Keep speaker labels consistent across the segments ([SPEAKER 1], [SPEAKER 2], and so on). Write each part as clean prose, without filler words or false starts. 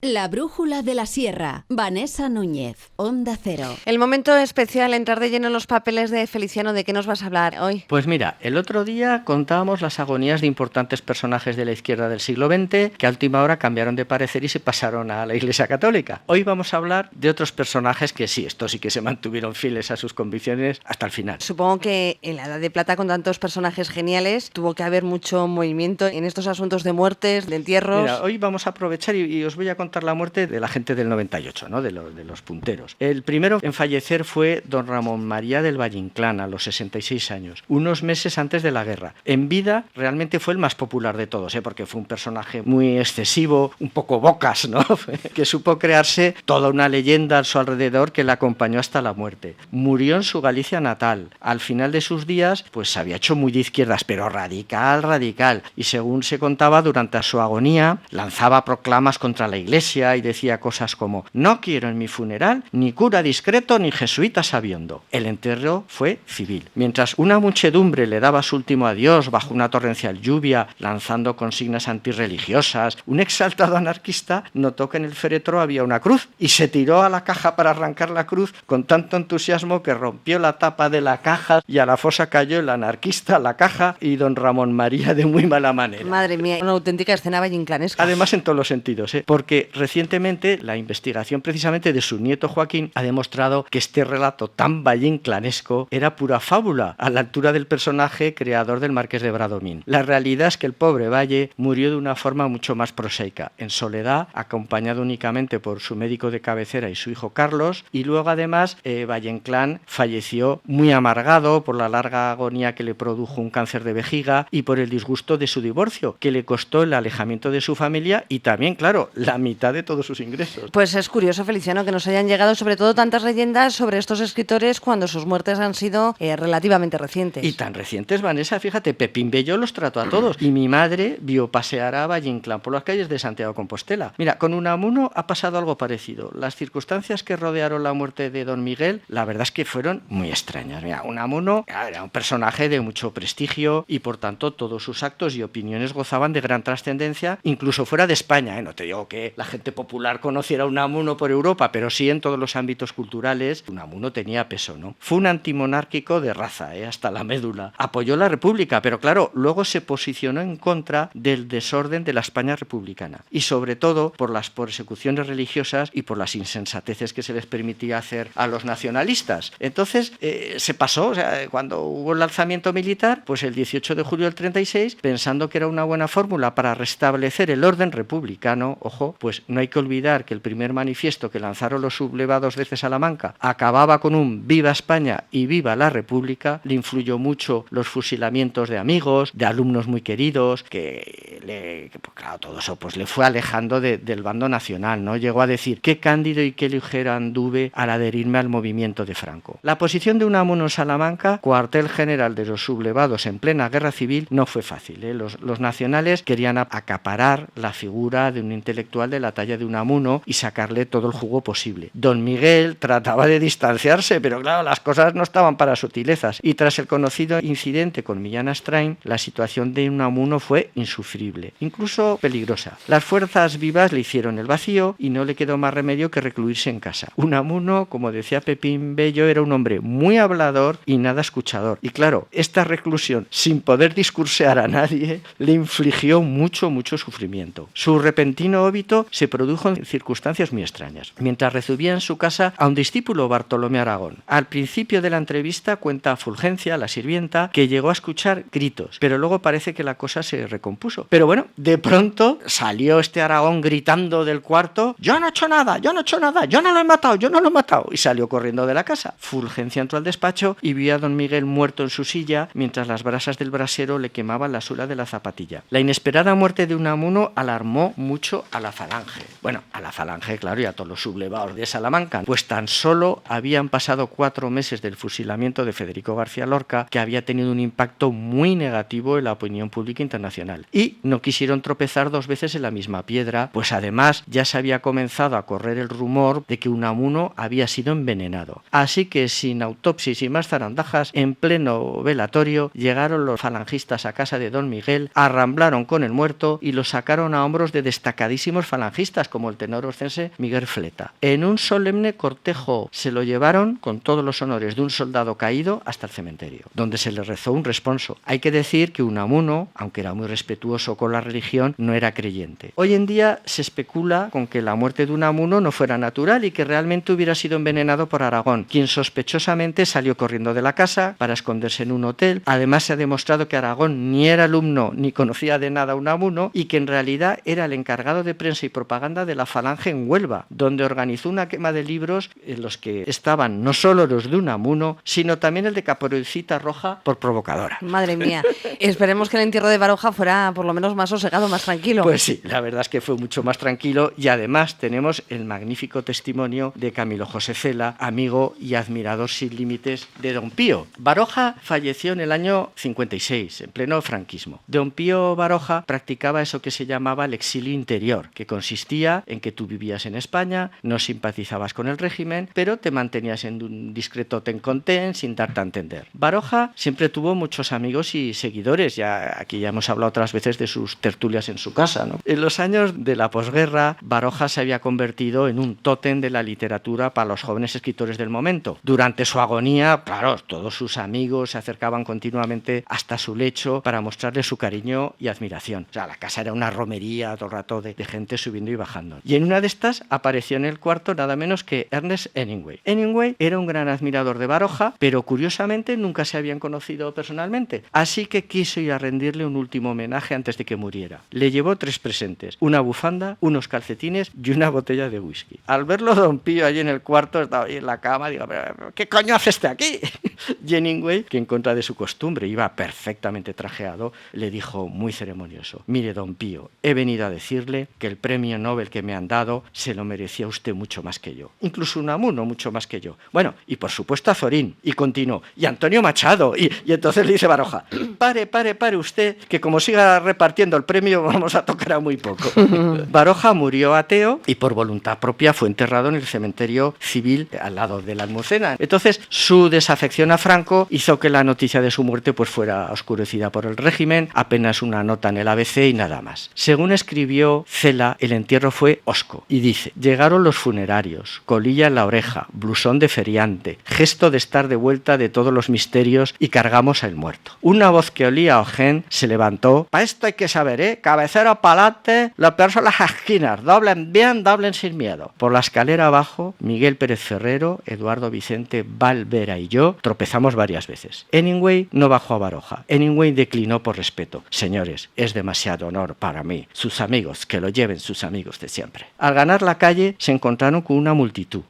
[SPEAKER 1] La brújula de la sierra. Vanessa Núñez, Onda Cero.
[SPEAKER 2] El momento especial, entrar de lleno en los papeles de Feliciano. ¿De qué nos vas a hablar hoy?
[SPEAKER 3] Pues mira, el otro día contábamos las agonías de importantes personajes de la izquierda del siglo XX que a última hora cambiaron de parecer y se pasaron a la Iglesia Católica. Hoy vamos a hablar de otros personajes que sí, estos sí que se mantuvieron fieles a sus convicciones hasta el final.
[SPEAKER 2] Supongo que en la Edad de Plata, con tantos personajes geniales, tuvo que haber mucho movimiento en estos asuntos de muertes, de entierros.
[SPEAKER 3] Mira, hoy vamos a aprovechar y os voy a contar la muerte de la gente del 98, ¿no? de los punteros. El primero en fallecer fue don Ramón María del Valle Inclán, a los 66 años, unos meses antes de la guerra. En vida realmente fue el más popular de todos, porque fue un personaje muy excesivo, un poco bocas, ¿no? que supo crearse toda una leyenda a su alrededor que le acompañó hasta la muerte. Murió en su Galicia natal. Al final de sus días, pues se había hecho muy de izquierdas, pero radical, y según se contaba, durante su agonía lanzaba proclamas contra la Iglesia y decía cosas como: no quiero en mi funeral ni cura discreto ni jesuita sabiondo. El entierro fue civil. Mientras una muchedumbre le daba su último adiós bajo una torrencial lluvia, lanzando consignas antirreligiosas, un exaltado anarquista notó que en el féretro había una cruz y se tiró a la caja para arrancar la cruz con tanto entusiasmo que rompió la tapa de la caja y a la fosa cayó el anarquista, la caja y don Ramón María de muy mala manera.
[SPEAKER 2] Madre mía, una auténtica escena valleinclanesca.
[SPEAKER 3] Además, en todos los sentidos, porque recientemente la investigación precisamente de su nieto Joaquín ha demostrado que este relato tan valleinclanesco era pura fábula, a la altura del personaje creador del Marqués de Bradomín. La realidad es que el pobre Valle murió de una forma mucho más prosaica, en soledad, acompañado únicamente por su médico de cabecera y su hijo Carlos, y luego además Valle Inclán falleció muy amargado por la larga agonía que le produjo un cáncer de vejiga y por el disgusto de su divorcio, que le costó el alejamiento de su familia y también, claro, la mitad de todos sus ingresos.
[SPEAKER 2] Pues es curioso, Feliciano, que nos hayan llegado sobre todo tantas leyendas sobre estos escritores cuando sus muertes han sido relativamente recientes.
[SPEAKER 3] Y tan recientes, Vanessa, fíjate, Pepín Bello los trató a todos. Y mi madre vio pasear a Valle Inclán por las calles de Santiago de Compostela. Mira, con Unamuno ha pasado algo parecido. Las circunstancias que rodearon la muerte de don Miguel, la verdad es que fueron muy extrañas. Mira, Unamuno era un personaje de mucho prestigio y por tanto todos sus actos y opiniones gozaban de gran trascendencia, incluso fuera de España. No te digo que la gente popular conociera a Unamuno por Europa, pero sí en todos los ámbitos culturales. Unamuno tenía peso, ¿no? Fue un antimonárquico de raza, hasta la médula. Apoyó la República, pero claro, luego se posicionó en contra del desorden de la España republicana y sobre todo por las persecuciones religiosas y por las insensateces que se les permitía hacer a los nacionalistas. Entonces se pasó, cuando hubo el alzamiento militar, pues el 18 de julio del 36, pensando que era una buena fórmula para restablecer el orden republicano, ojo, pues no hay que olvidar que el primer manifiesto que lanzaron los sublevados de Salamanca acababa con un «Viva España y viva la República». Le influyó mucho los fusilamientos de amigos, de alumnos muy queridos, pues claro, todo eso pues le fue alejando del bando nacional, ¿no? Llegó a decir: qué cándido y qué ligero anduve al adherirme al movimiento de Franco. La posición de Unamuno en Salamanca, cuartel general de los sublevados en plena guerra civil, no fue fácil, Los nacionales querían acaparar la figura de un intelectual de la talla de Unamuno y sacarle todo el jugo posible. Don Miguel trataba de distanciarse, pero claro, las cosas no estaban para sutilezas, y tras el conocido incidente con Millán Astráin, la situación de Unamuno fue insufrible, incluso peligrosa. Las fuerzas vivas le hicieron el vacío y no le quedó más remedio que recluirse en casa. Unamuno, como decía Pepín Bello, era un hombre muy hablador y nada escuchador, y claro, esta reclusión sin poder discursear a nadie le infligió mucho sufrimiento. Su repentino óbito se produjo en circunstancias muy extrañas. Mientras recibía en su casa a un discípulo, Bartolomé Aragón. Al principio de la entrevista cuenta Fulgencia, la sirvienta, que llegó a escuchar gritos, pero luego parece que la cosa se recompuso. Pero bueno, de pronto salió este Aragón gritando del cuarto: yo no he hecho nada, yo no lo he matado, y salió corriendo de la casa. Fulgencia entró al despacho y vio a don Miguel muerto en su silla, mientras las brasas del brasero le quemaban la suela de la zapatilla. La inesperada muerte de Unamuno alarmó mucho a la Falange. Bueno, a la Falange, claro, y a todos los sublevados de Salamanca, pues tan solo habían pasado 4 meses del fusilamiento de Federico García Lorca, que había tenido un impacto muy negativo en la opinión pública internacional. Y no quisieron tropezar 2 veces en la misma piedra, pues además ya se había comenzado a correr el rumor de que Unamuno había sido envenenado. Así que, sin autopsis y más zarandajas, en pleno velatorio, llegaron los falangistas a casa de don Miguel, arramblaron con el muerto y lo sacaron a hombros de destacadísimos falangistas falangistas, como el tenor oscense Miguel Fleta. En un solemne cortejo se lo llevaron con todos los honores de un soldado caído hasta el cementerio, donde se le rezó un responso. Hay que decir que Unamuno, aunque era muy respetuoso con la religión, no era creyente. Hoy en día se especula con que la muerte de Unamuno no fuera natural y que realmente hubiera sido envenenado por Aragón, quien sospechosamente salió corriendo de la casa para esconderse en un hotel. Además, se ha demostrado que Aragón ni era alumno ni conocía de nada a Unamuno y que en realidad era el encargado de prensa y propaganda de la Falange en Huelva, donde organizó una quema de libros en los que estaban no solo los de Unamuno, sino también el de Caperucita Roja por provocadora.
[SPEAKER 2] Madre mía, esperemos que el entierro de Baroja fuera por lo menos más sosegado, más tranquilo.
[SPEAKER 3] Pues sí, la verdad es que fue mucho más tranquilo y además tenemos el magnífico testimonio de Camilo José Cela, amigo y admirador sin límites de Don Pío. Baroja falleció en el año 56, en pleno franquismo. Don Pío Baroja practicaba eso que se llamaba el exilio interior, que consistía en que tú vivías en España, no simpatizabas con el régimen, pero te mantenías en un discreto ten-con-ten sin darte a entender. Baroja siempre tuvo muchos amigos y seguidores, aquí ya hemos hablado otras veces de sus tertulias en su casa, ¿no? En los años de la posguerra, Baroja se había convertido en un tótem de la literatura para los jóvenes escritores del momento. Durante su agonía, claro, todos sus amigos se acercaban continuamente hasta su lecho para mostrarle su cariño y admiración. O sea, la casa era una romería todo el rato de gente subiendo y bajando. Y en una de estas apareció en el cuarto nada menos que Ernest Hemingway. Hemingway era un gran admirador de Baroja, pero curiosamente nunca se habían conocido personalmente. Así que quiso ir a rendirle un último homenaje antes de que muriera. Le llevó 3 presentes, una bufanda, unos calcetines y una botella de whisky. Al verlo Don Pío allí en el cuarto, estaba ahí en la cama, digo, ¿qué coño hace este aquí? Y Hemingway, que en contra de su costumbre iba perfectamente trajeado, le dijo muy ceremonioso: mire, Don Pío, he venido a decirle que el premio Nobel que me han dado se lo merecía usted mucho más que yo. Incluso Unamuno mucho más que yo. Bueno, y por supuesto Azorín. Y continuó. Y Antonio Machado. Y entonces le dice Baroja: pare usted, que como siga repartiendo el premio vamos a tocar a muy poco. Baroja murió ateo y por voluntad propia fue enterrado en el cementerio civil al lado de la Almucena. Entonces su desafección a Franco hizo que la noticia de su muerte pues fuera oscurecida por el régimen, apenas una nota en el ABC y nada más. Según escribió Cela, el entierro fue hosco y dice: llegaron los funerarios, colilla en la oreja, blusón de feriante, gesto de estar de vuelta de todos los misterios y cargamos al muerto. Una voz que olía a ojén se levantó: pa' esto hay que saber, cabecero pa'lante, lo peor son las esquinas, doblen bien, doblen sin miedo. Por la escalera abajo, Miguel Pérez Ferrero, Eduardo Vicente Valvera y yo tropezamos varias veces. Hemingway no bajó a Baroja. Hemingway declinó por respeto: señores, es demasiado honor para mí. Sus amigos, que lo lleven sus amigos de siempre. Al ganar la calle se encontraron con una multitud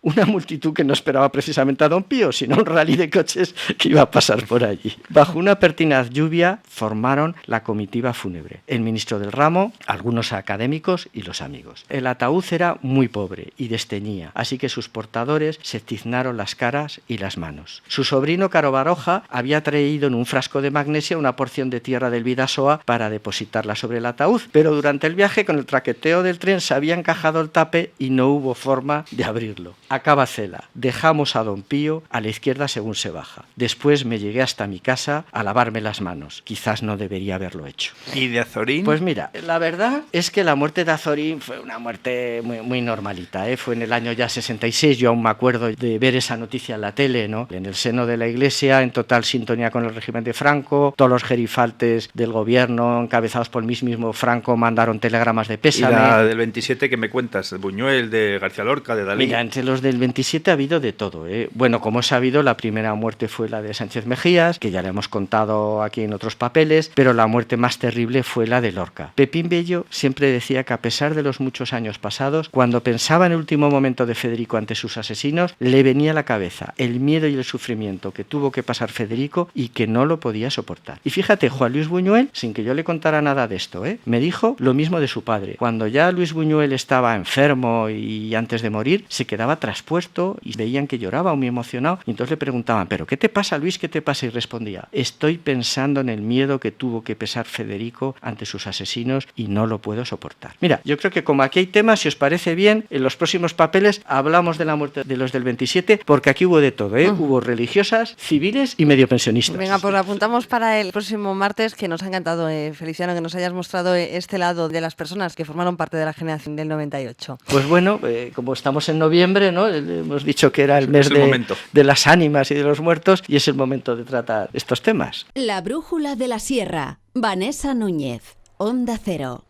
[SPEAKER 3] que no esperaba precisamente a Don Pío, sino un rally de coches que iba a pasar por allí. Bajo una pertinaz lluvia formaron la comitiva fúnebre: el ministro del ramo, algunos académicos y los amigos. El ataúd era muy pobre y desteñía, así que sus portadores se tiznaron las caras y las manos. Su sobrino Caro Baroja había traído en un frasco de magnesia una porción de tierra del Bidasoa para depositarla sobre el ataúd, pero durante el viaje con el traqueteo del tren se había encajado el tape y no hubo forma de abrirlo. Acaba Cela: dejamos a Don Pío a la izquierda según se baja. Después me llegué hasta mi casa a lavarme las manos. Quizás no debería haberlo hecho.
[SPEAKER 4] ¿Y de Azorín?
[SPEAKER 3] Pues mira, la verdad es que la muerte de Azorín fue una muerte muy normalita, ¿eh? Fue en el año ya 66, yo aún me acuerdo de ver esa noticia en la tele, ¿no? En el seno de la Iglesia, en total sintonía con el régimen de Franco, todos los gerifaltes del gobierno, encabezados por el mismo Franco, mandaron telegramas de pésame.
[SPEAKER 4] ¿Y la del 27 que me cuentas? ¿De Buñuel, de García Lorca, de Dalí?
[SPEAKER 3] Mira, entre los del 27 ha habido de todo, ¿eh? Bueno, como he sabido, la primera muerte fue la de Sánchez Mejías, que ya le hemos contado aquí en otros papeles, pero la muerte más terrible fue la de Lorca. Pepín Bello siempre decía que a pesar de los muchos años pasados, cuando pensaba en el último momento de Federico ante sus asesinos, le venía a la cabeza el miedo y el sufrimiento que tuvo que pasar Federico y que no lo podía soportar. Y fíjate, Juan Luis Buñuel, sin que yo le contara nada de esto, me dijo lo mismo de su padre. Cuando ya Luis Buñuel estaba enfermo y antes de morir, se quedaba traspuesto y veían que lloraba muy emocionado, y entonces le preguntaban: ¿pero qué te pasa, Luis? ¿Qué te pasa? Y respondía: estoy pensando en el miedo que tuvo que pasar Federico ante sus asesinos y no lo puedo soportar. Mira, yo creo que como aquí hay temas, si os parece bien, en los próximos papeles hablamos de la muerte de los del 27, porque aquí hubo de todo, Hubo religiosas religiosas, civiles y medio pensionistas.
[SPEAKER 2] Venga, pues lo apuntamos para el próximo martes, que nos ha encantado, Feliciano, que nos hayas mostrado este lado de las personas que formaron parte de la generación del 98.
[SPEAKER 3] Pues bueno, como estamos en noviembre, ¿no? Hemos dicho que era el mes
[SPEAKER 4] momento
[SPEAKER 3] de las ánimas y de los muertos, y es el momento de tratar estos temas.
[SPEAKER 1] La brújula de la sierra. Vanessa Núñez, Onda Cero.